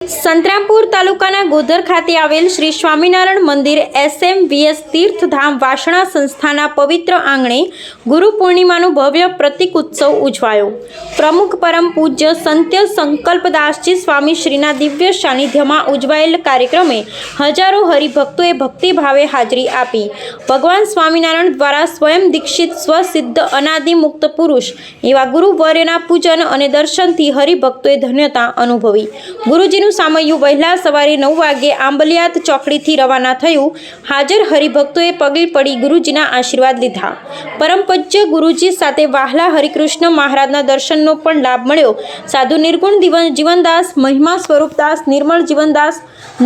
સંતરામપુર તાલુકાના ગોધર ખાતે આવેલ શ્રી સ્વામિનારાયણ મંદિર SMVS તીર્થધામ વાસણા સંસ્થાના પવિત્ર આંગણે ગુરુ પૂર્ણિમાનો ભવ્ય પ્રતીક ઉત્સવ ઉજવાયો। પ્રમુખ પરમ પૂજ્ય સંત્ય સંકલ્પદાસજી સ્વામી શ્રીના દિવ્ય સાનિધ્યમાં ઉજવાયેલ કાર્યક્રમે હજારો હરિભક્તોએ ભક્તિભાવે હાજરી આપી। ભગવાન સ્વામિનારાયણ દ્વારા સ્વયં દીક્ષિત સ્વસિદ્ધ અનાદિ મુક્ત પુરુષ એવા ગુરુવર્યના પૂજન અને દર્શનથી હરિભક્તોએ ધન્યતા અનુભવી। ગુરુજીનું સામયું વહેલા સવારે 9 વાગે આંબલિયાત ચોકડીથી રવાના થયું। હાજર હરિભક્તોએ પગે પડી ગુરુજીના આશીર્વાદ લીધા। પરમ પૂજ્ય ગુરુજી સાથે વહાલા હરિકૃષ્ણ મહારાજના દર્શનનો પણ લાભ મળ્યો। સાધુ નિર્ગુણ જીવનદાસ, મહિમા સ્વરૂપદાસ, નિર્મળ જીવનદાસ,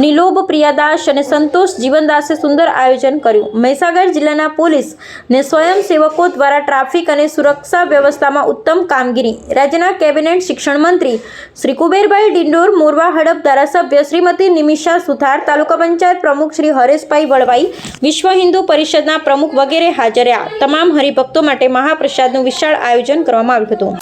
નિલોભ પ્રિયાદાસ અને સંતોષ જીવનદાસે સુંદર આયોજન કર્યું। મહીસાગર જિલ્લાના પોલીસ ને સ્વયંસેવકો દ્વારા ટ્રાફિક અને સુરક્ષા વ્યવસ્થામાં ઉત્તમ કામગીરી। રાજ્યના કેબિનેટ શિક્ષણ મંત્રી શ્રી કુબેરભાઈ ડિંડોર, મોરવા હડપ ધારાસભ્ય શ્રીમતી નિમિષા સુથાર, તાલુકા પંચાયત પ્રમુખ શ્રી હરેશભાઈ વળવાઈ, વિશ્વ હિન્દુ પરિષદના પ્રમુખ વગેરે હાજર રહ્યા। તમામ હરિભક્તો માટે મહાપ્રસાદનું વિશાળ આયોજન કરવામાં આવ્યું હતું।